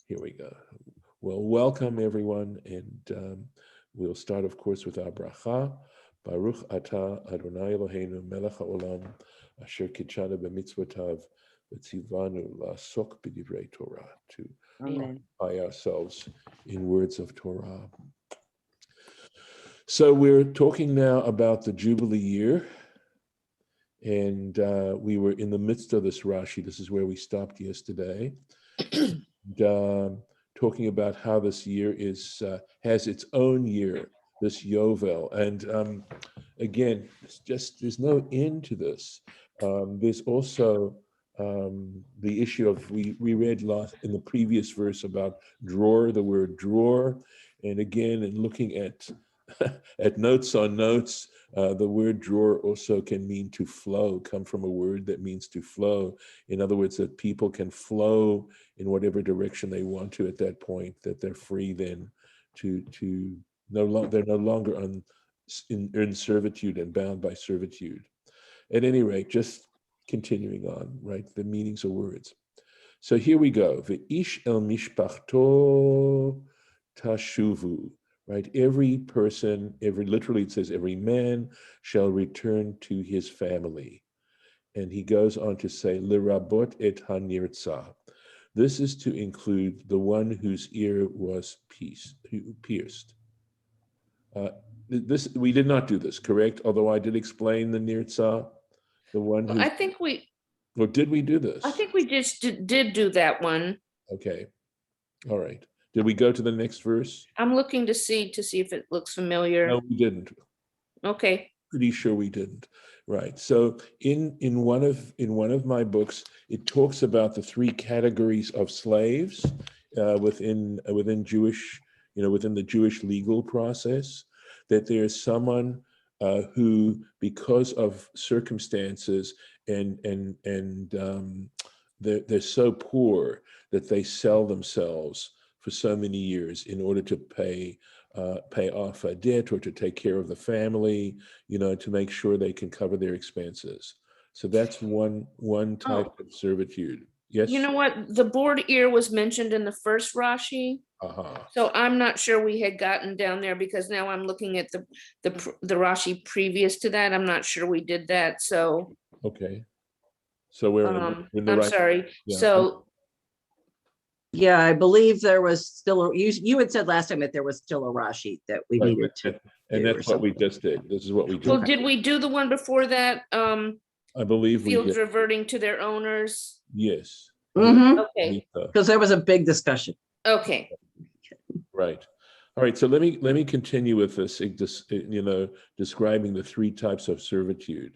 Here we go. Well, welcome everyone, and we'll start, of course, with our bracha. Baruch atah Adonai Eloheinu melech haolam asher kitshanu b'mitzvotav v'tzivanu la'asok b'divrei Torah, to Amen. occupy ourselves in words of Torah. So we're talking now about the Jubilee year, and we were in the midst of this Rashi. This is where we stopped yesterday. And, talking about how this year has its own year, this Yovel. And again, there's no end to this. There's also the issue of, we read in the previous verse about drawer, the word drawer. And again, in looking at notes on notes, the word drawer also can mean to flow, come from a word that means to flow. In other words, that people can flow in whatever direction they want to at that point, that they're free then they're no longer in servitude and bound by servitude. At any rate, just continuing on, right? The meanings of words. So here we go. Ve'ish el mishpachto tashuvu. Right, every person, literally it says every man shall return to his family. And he goes on to say, lirabot et hanirtza. This is to include the one whose ear was pierced. We did not do this, correct? Although I did explain the nirtza, the one who. I think Or did we do this? I think we just did do that one. Okay, all right. Did we go to the next verse? I'm looking to see if it looks familiar. No, we didn't. Okay. Pretty sure we didn't. Right. So in one of my books, it talks about the three categories of slaves within Jewish, within the Jewish legal process. That there's someone who, because of circumstances and they're so poor that they sell themselves for so many years in order to pay off a debt or to take care of the family, to make sure they can cover their expenses. So that's one type of servitude. Yes. You know what? The board ear was mentioned in the first Rashi. So I'm not sure we had gotten down there, because now I'm looking at the Rashi previous to that. I'm not sure we did that. So okay. So we're in the I'm right. sorry. Yeah. So yeah, I believe there was still you had said last time that there was still a Rashi that we needed to. And that's what we just did. This is what we did. Well, did we do the one before that? I believe we fields did. reverting to their owners. Yes. Okay. Because there was a big discussion. Okay. Right. All right. So let me continue with this. Describing the three types of servitude.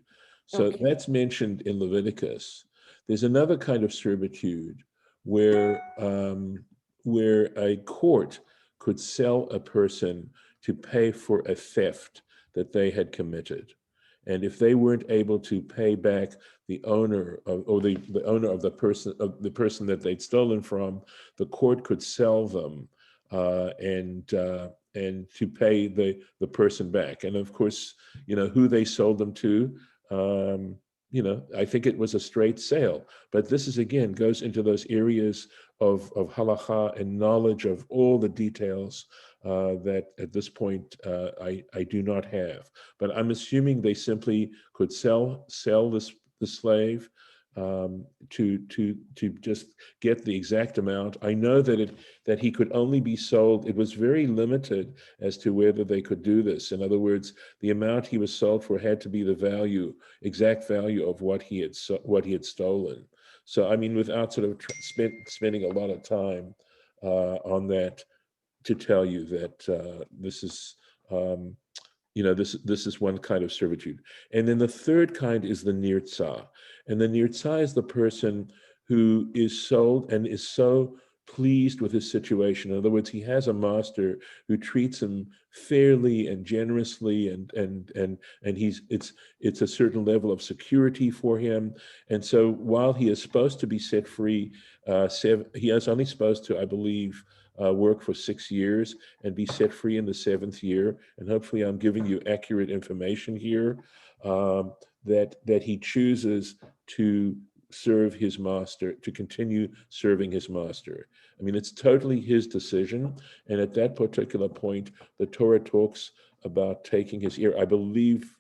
So that's mentioned in Leviticus. There's another kind of servitude where a court could sell a person to pay for a theft that they had committed. And if they weren't able to pay back the owner the owner of the person that they'd stolen from, the court could sell them and to pay the person back. And of course, who they sold them to, I think it was a straight sale. But this is, again, goes into those areas of halacha and knowledge of all the details that at this point I do not have. But I'm assuming they simply could sell the slave to just get the exact amount. I know that he could only be sold. It was very limited as to whether they could do this. In other words, the amount he was sold for had to be the exact value of what he had stolen. So I mean, without sort of spending a lot of time on that, to tell you that this is. This is one kind of servitude. And then the third kind is the nirtza. And the nirtza is the person who is sold and is so pleased with his situation. In other words, he has a master who treats him fairly and generously, and it's a certain level of security for him. And so while he is supposed to be set free, he is only supposed to, I believe, work for 6 years and be set free in the 7th year. And hopefully I'm giving you accurate information here, that he chooses to serve his master, to continue serving his master. I mean, it's totally his decision. And at that particular point, the Torah talks about taking his ear. I believe,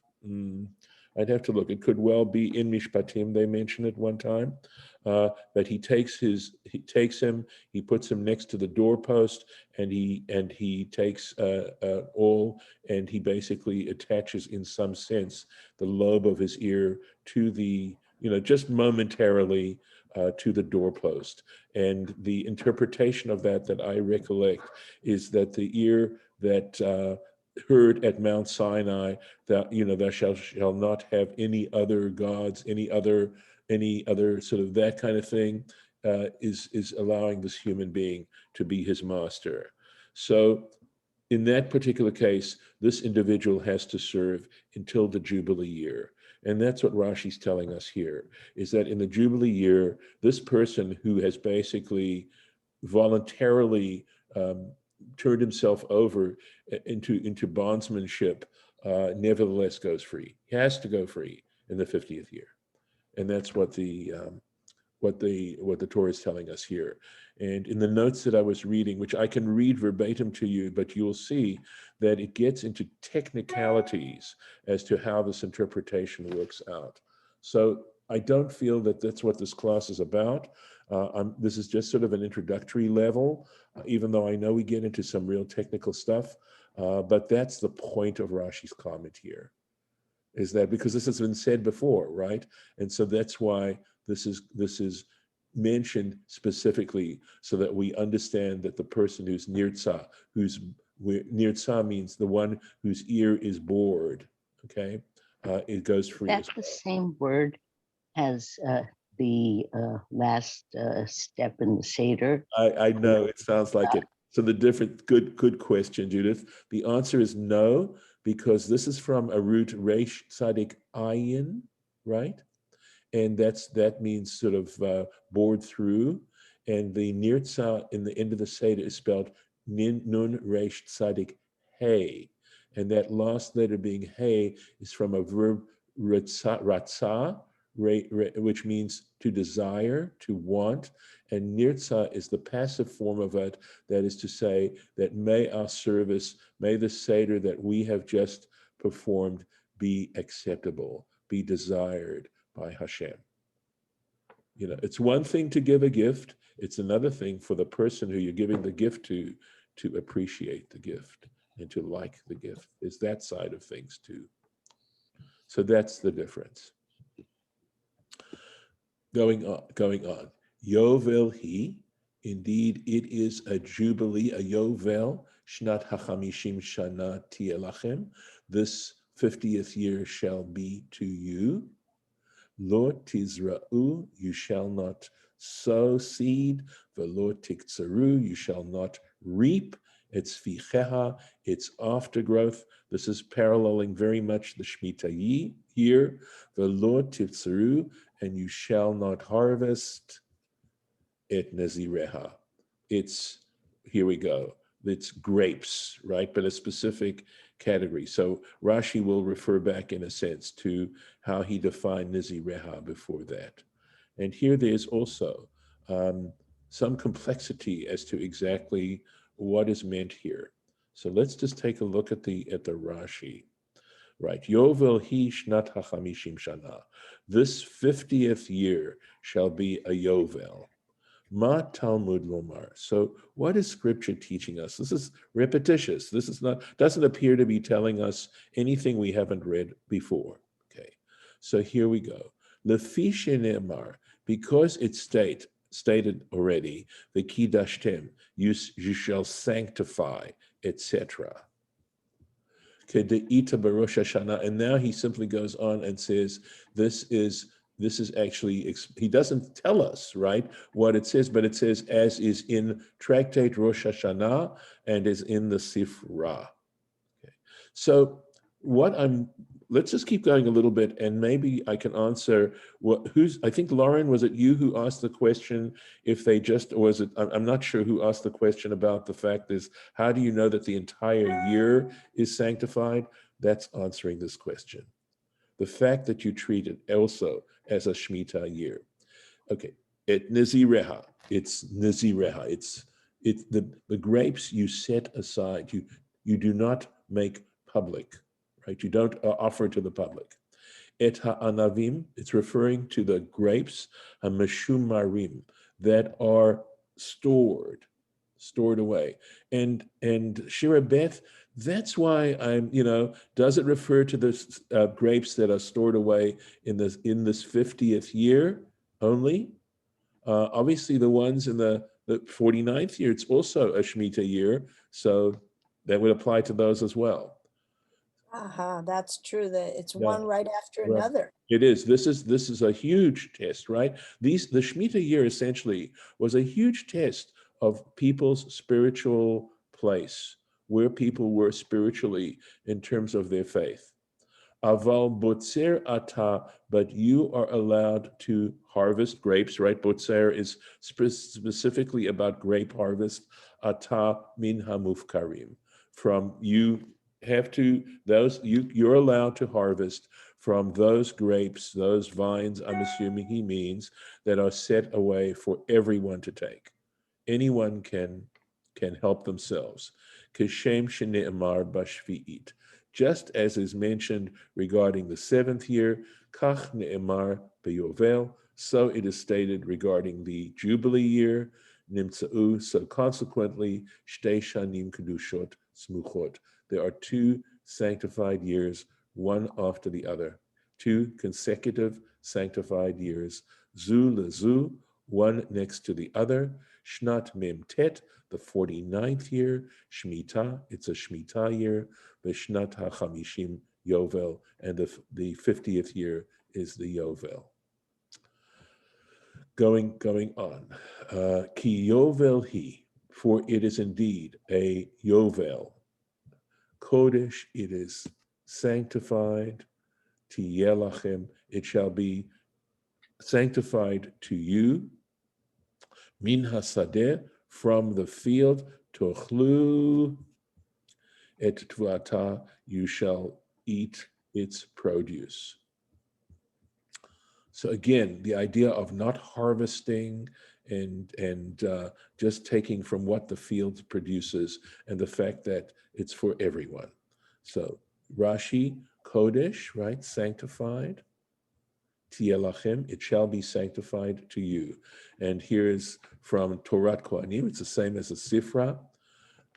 I'd have to look. It could well be in Mishpatim, they mention it one time, that he takes him, he puts him next to the doorpost, and he takes all, and he basically attaches, in some sense, the lobe of his ear to the, just momentarily, to the doorpost. And the interpretation of that I recollect is that the ear that heard at Mount Sinai that thou shall not have any other gods, any other sort of that kind of thing, is allowing this human being to be his master. So in that particular case, this individual has to serve until the Jubilee year. And that's what Rashi's telling us here, is that in the Jubilee year, this person who has basically voluntarily turned himself over into bondsmanship, nevertheless goes free. He has to go free in the 50th year. And that's what the Torah is telling us here. And in the notes that I was reading, which I can read verbatim to you, but you'll see that it gets into technicalities as to how this interpretation works out. So I don't feel that that's what this class is about. This is just sort of an introductory level, even though I know we get into some real technical stuff, but that's the point of Rashi's comment here, is that because this has been said before, right? And so that's why this is mentioned specifically, so that we understand that the person who's nirtza, nirtza means the one whose ear is bored, okay? It goes free. That's the same word as the last step in the Seder. I know, it sounds like it. So the different, good question, Judith. The answer is no, because this is from a root resh tzadik ayin, right? And that means sort of bored through. And the nirtza in the end of the Seder is spelled nun resh tzadik hey. And that last letter being hey is from a verb ratzah, which means to desire, to want. And nirtza is the passive form of it, that is to say that may our service, may the Seder that we have just performed be acceptable, be desired by Hashem. It's one thing to give a gift, it's another thing for the person who you're giving the gift to appreciate the gift and to like the gift. Is that side of things too. So that's the difference. Going on. Yovel he, indeed it is a jubilee, a yovel, shnat hachamishim shana tielachem. This 50th year shall be to you. Lo tizra'u, you shall not sow seed. Velo tiktsaru, you shall not reap. It's ficheha, it's aftergrowth. This is paralleling very much the Shmittah year. Velo tiktsaru, and you shall not harvest et nazireha. It's, here we go, it's grapes, right? But a specific category. So Rashi will refer back in a sense to how he defined nazireha before that. And here there's also some complexity as to exactly what is meant here. So let's just take a look at the Rashi. Right, Yovel hi shnat hachamishim shana. This 50th year shall be a Yovel. Ma Talmud Lomar. So what is scripture teaching us? This is repetitious. This is doesn't appear to be telling us anything we haven't read before. Okay, so here we go. Lefi shenemar, because it's stated already, the kidashtem, you shall sanctify, etc. And now he simply goes on and says, this is actually, he doesn't tell us, right, what it says, but it says, as is in Tractate Rosh Hashanah and is in the Sifra. Okay. So let's just keep going a little bit, and maybe I can answer I think Lauren, was it you who asked the question, if they just, or was it, I'm not sure who asked the question about the fact is, how do you know that the entire year is sanctified? That's answering this question. The fact that you treat it also as a Shemitah year. Okay, et Nizireha. It's Nizireha. It's the grapes you set aside. You do not make public, right? You don't offer to the public. Et ha'anavim. It's referring to the grapes hamashumarim that are stored away. And Shirabeth, that's why I'm, does it refer to the grapes that are stored away in this 50th year only? Obviously, the ones in the 49th year, it's also a Shemitah year, so that would apply to those as well. That's true, that it's Yeah. one right after Right. another. It is. This is a huge test, right? The Shemitah year essentially was a huge test of people's spiritual place, where people were spiritually in terms of their faith. Aval botzer ata, but you are allowed to harvest grapes, right? Botzer is specifically about grape harvest. Ata min hamufkarim. From you have to you're allowed to harvest from those grapes, those vines. I'm assuming he means that are set away for everyone to take. Anyone can help themselves. Kishem shene'emar bashvi'it. Just as is mentioned regarding the 7th year, kach ne'emar beyovel, so it is stated regarding the Jubilee year, nimtza'u, so consequently, shtei shanim kedushot smuchot. There are 2 sanctified years, one after the other. 2 consecutive sanctified years, zu lezu, one next to the other. Shnat mem tet, the 49th year. Shmita, it's a Shmita year. Vishnat HaChamishim Yovel, and the 50th year is the Yovel. Going on. Ki Yovel hi, for it is indeed a Yovel. Kodesh, it is sanctified. Tiyelachem, it shall be sanctified to you. Min hasadeh, from the field. Tochlu et tvata, you shall eat its produce. So again, the idea of not harvesting and just taking from what the field produces, and the fact that it's for everyone. So Rashi, Kodesh, right, sanctified. Tielachem, it shall be sanctified to you. And here is from Torah Kohanim, it's the same as a Sifra.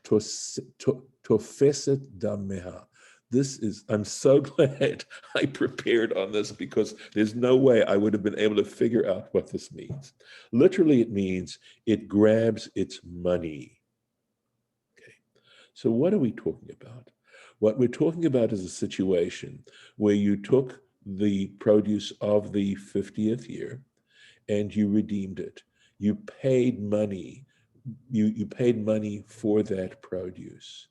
Tofeset dameha. This is, I'm so glad I prepared on this, because there's no way I would have been able to figure out what this means. Literally, it means it grabs its money. Okay, so what are we talking about? What we're talking about is a situation where you took the produce of the 50th year and you redeemed it. You paid money. You paid money for that produce.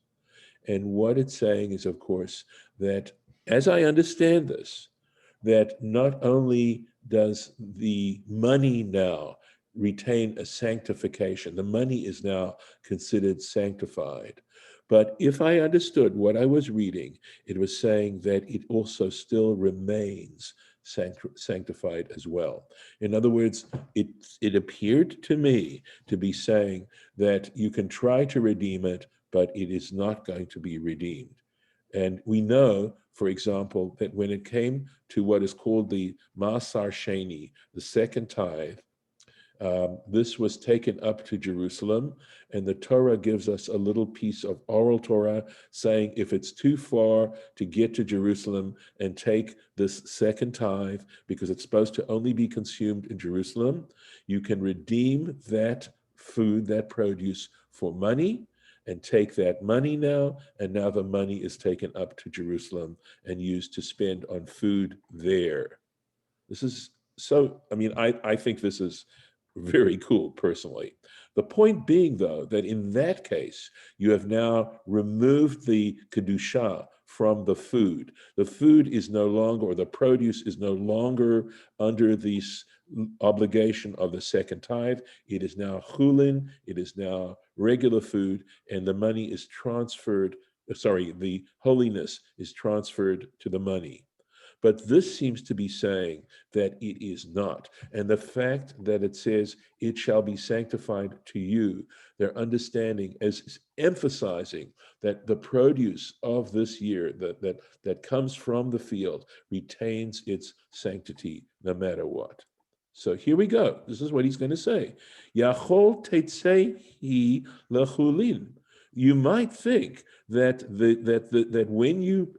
And what it's saying is, of course, that as I understand this, that not only does the money now retain a sanctification, the money is now considered sanctified. But if I understood what I was reading, it was saying that it also still remains sanctified as well. In other words, it appeared to me to be saying that you can try to redeem it, but it is not going to be redeemed. And we know, for example, that when it came to what is called the Masar Sheni, the second tithe, this was taken up to Jerusalem, and the Torah gives us a little piece of oral Torah saying if it's too far to get to Jerusalem and take this second tithe, because it's supposed to only be consumed in Jerusalem, you can redeem that food, that produce, for money, and take that money now, and now the money is taken up to Jerusalem and used to spend on food there. This is so, I think this is very cool, personally. The point being, though, that in that case, you have now removed the kedusha from the food. The food is no longer, or the produce is no longer under the obligation of the second tithe. It is now chulin, it is now regular food, and the money is transferred, the holiness is transferred to the money. But this seems to be saying that it is not. And the fact that it says, it shall be sanctified to you, their understanding is emphasizing that the produce of this year that comes from the field retains its sanctity no matter what. So here we go. This is what he's going to say. Yachol tetzei lechulin. You might think that that when you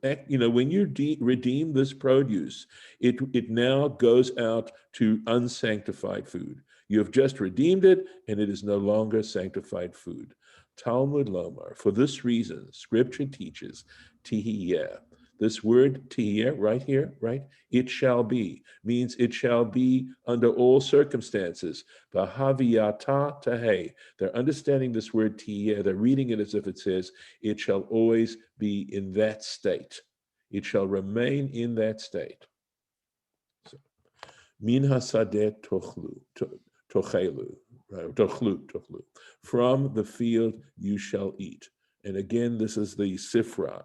redeem this produce, it now goes out to unsanctified food. You have just redeemed it, and it is no longer sanctified food. Talmud Lomar. For this reason, Scripture teaches tihiyeh. This word tihiyeh right here, right? It shall be means it shall be under all circumstances. V'haviyata tahei. They're understanding this word tihiyeh. They're reading it as if it says it shall always be in that state. It shall remain in that state. So, min hasadeh tochelu. Tochlu. From the field you shall eat. And again, this is the Sifra.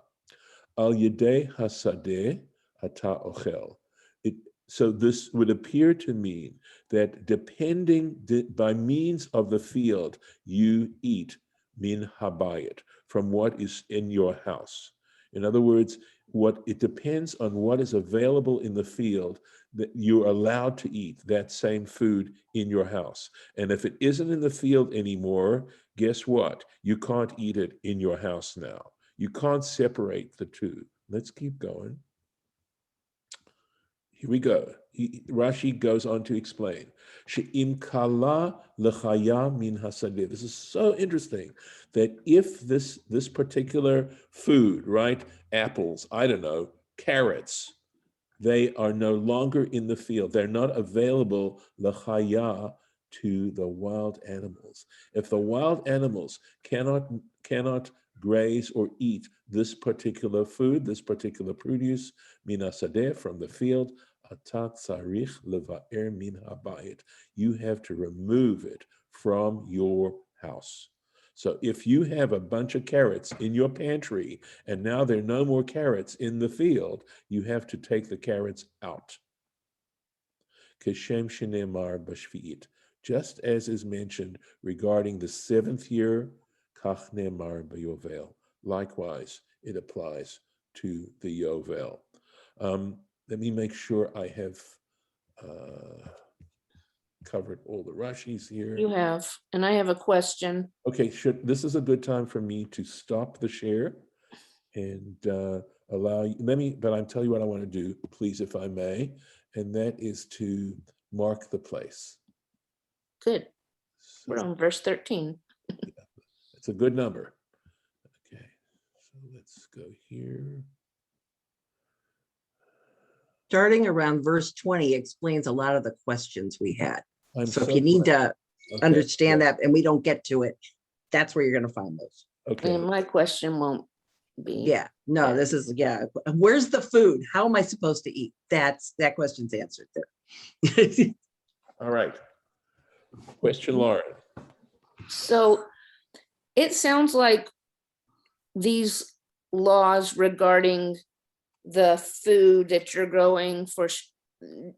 Al yedei hasadeh hata ochel. So this would appear to mean that by means of the field, you eat min habayit, from what is in your house. In other words, it depends on what is available in the field that you're allowed to eat that same food in your house. And if it isn't in the field anymore, guess what? You can't eat it in your house now. You can't separate the two. Let's keep going. Here we go. Rashi goes on to explain. She'im kala lechaya min hasadeh. This is so interesting that if this particular food, right, apples, I don't know, carrots, they are no longer in the field. They're not available lechaya to the wild animals. If the wild animals cannot graze or eat this particular food, this particular produce, min hasadeh, from the field, you have to remove it from your house. So if you have a bunch of carrots in your pantry and now there are no more carrots in the field, you have to take the carrots out. Keshem shenemar b'shvi'it, just as is mentioned regarding the seventh year, kach nemar b'yovel. Likewise, it applies to the Yovel. Let me make sure I have covered all the Rashis here. You have, and I have a question. Okay, this is a good time for me to stop the share and allow you, but I'll tell you what I want to do, please, if I may, and that is to mark the place. Good. We're on verse 13. Yeah, it's a good number. Okay, so let's go here. Starting around verse 20 explains a lot of the questions we had. So if so you need glad. to understand that and we don't get to it, that's where you're going to find those. Okay. And my question won't be. Yeah, no, this is, where's the food? How am I supposed to eat? That question's answered there. All right. Question, Lauren. So it sounds like these laws regarding the food that you're growing for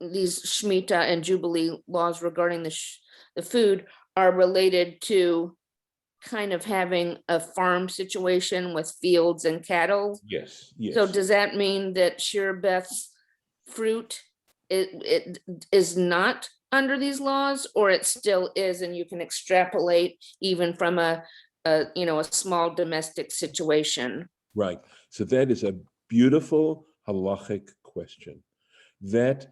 these Shmittah and Jubilee laws regarding the food are related to kind of having a farm situation with fields and cattle. Yes, yes. So does that mean that Shir Beth's fruit it is not under these laws, or it still is, and you can extrapolate even from a small domestic situation? Right. So that is a beautiful halachic question. That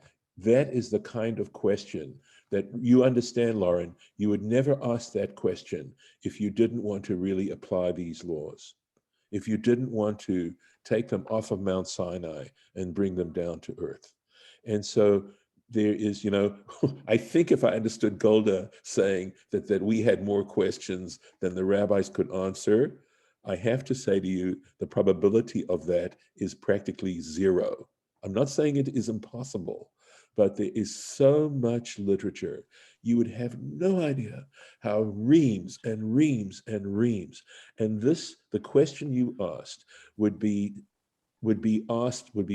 is the kind of question that you understand, Lauren. You would never ask that question if you didn't want to really apply these laws, if you didn't want to take them off of Mount Sinai and bring them down to earth. And so there is, I think if I understood Golda saying that we had more questions than the rabbis could answer, I have to say to you, the probability of that is practically zero. I'm not saying it is impossible, but there is so much literature. You would have no idea how reams and reams and reams. And the question you asked would be would be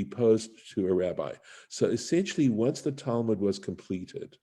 posed to a rabbi. So essentially, once the Talmud was completed,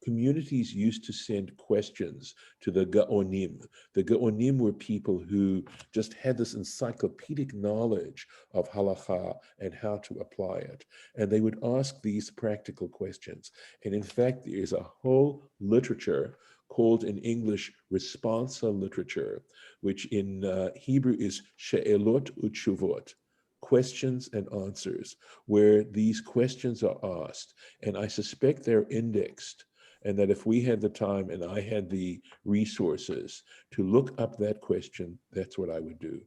communities used to send questions to the Gaonim. The Gaonim were people who just had this encyclopedic knowledge of halacha and how to apply it. And they would ask these practical questions. And in fact, there is a whole literature called in English responsa literature, which in Hebrew is she'elot utshuvot, questions and answers, where these questions are asked. And I suspect they're indexed, and that if we had the time and I had the resources to look up that question, that's what I would do.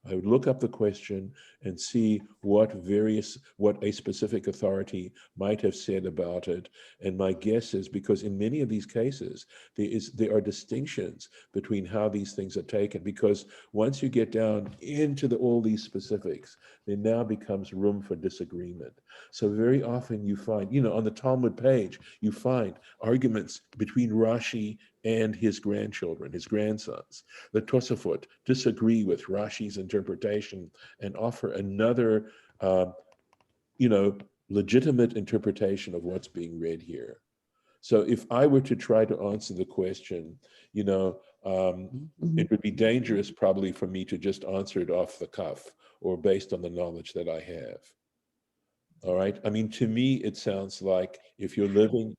I would look up the question and see what a specific authority might have said about it. And my guess is, because in many of these cases, there are distinctions between how these things are taken, because once you get down into all these specifics, there now becomes room for disagreement. So very often you find, on the Talmud page, you find arguments between Rashi and his grandchildren, his grandsons. The Tosafot disagree with Rashi's interpretation and offer another, legitimate interpretation of what's being read here. So if I were to try to answer the question, it would be dangerous probably for me to just answer it off the cuff or based on the knowledge that I have. All right. I mean, to me, it sounds like if you're living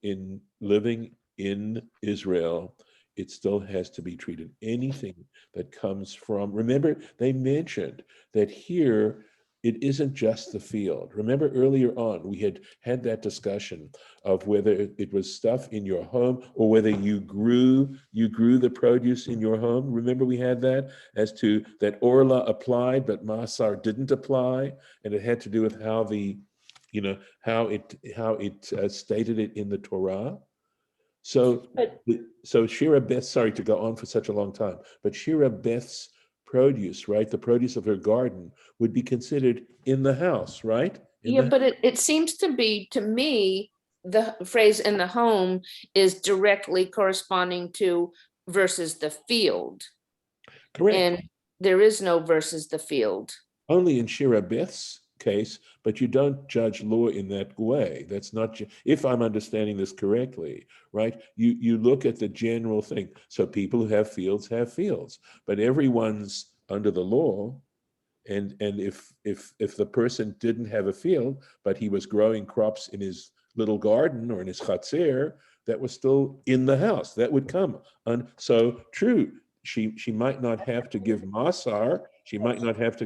in Israel, it still has to be treated. Anything that comes from, remember, they mentioned that here, it isn't just the field. Remember earlier on, we had that discussion of whether it was stuff in your home or whether you grew the produce in your home. Remember we had that as to that Orla applied, but Masar didn't apply. And it had to do with how how it stated it in the Torah. So Shira Beth, sorry to go on for such a long time, but Shira Beth's produce, right? The produce of her garden would be considered in the house, right? But it seems to be, to me, the phrase in the home is directly corresponding to versus the field. Correct. And there is no versus the field. Only in Shira Beth's case, but you don't judge law in that way. That's not, if I'm understanding this correctly, right? You look at the general thing. So people who have fields, but everyone's under the law. And if the person didn't have a field, but he was growing crops in his little garden or in his chatzer, that was still in the house. That would come. And so true, she might not have to give masar. She might not have to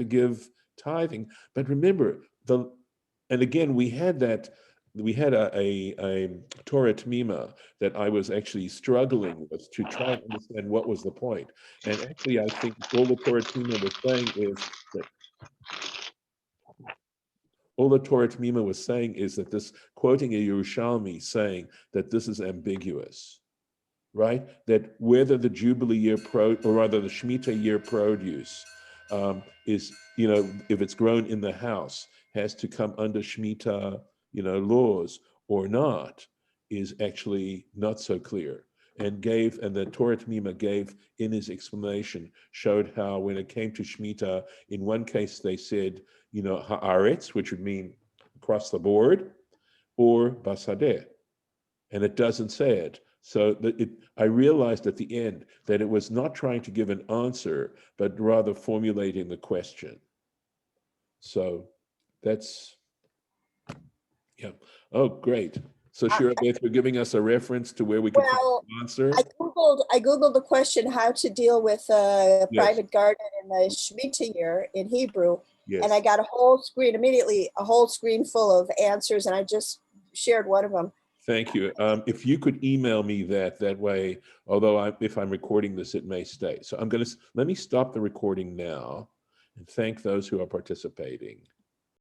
give tithing. But remember, and again, we had a Torah Temimah that I was actually struggling with to try and understand what was the point. And actually, I think all the Torah Temimah was saying is that this, quoting a Yerushalmi, saying that this is ambiguous, right? That whether the Jubilee year or rather the Shemitah year produce is, if it's grown in the house, has to come under Shemitah, laws or not, is actually not so clear. And the Torah Temimah gave in his explanation, showed how when it came to Shemitah, in one case they said, haaretz, which would mean across the board, or basadeh. And it doesn't say it. So I realized at the end that it was not trying to give an answer, but rather formulating the question. So that's, yeah. Oh, great. So Shira Beth, you're giving us a reference to where we can find the answer? I Googled the question, how to deal with a private garden in the Shemitah year in Hebrew. Yes. And I got a whole screen full of answers, and I just shared one of them. Thank you. If you could email me that way, although if I'm recording this, it may stay. So let me stop the recording now and thank those who are participating.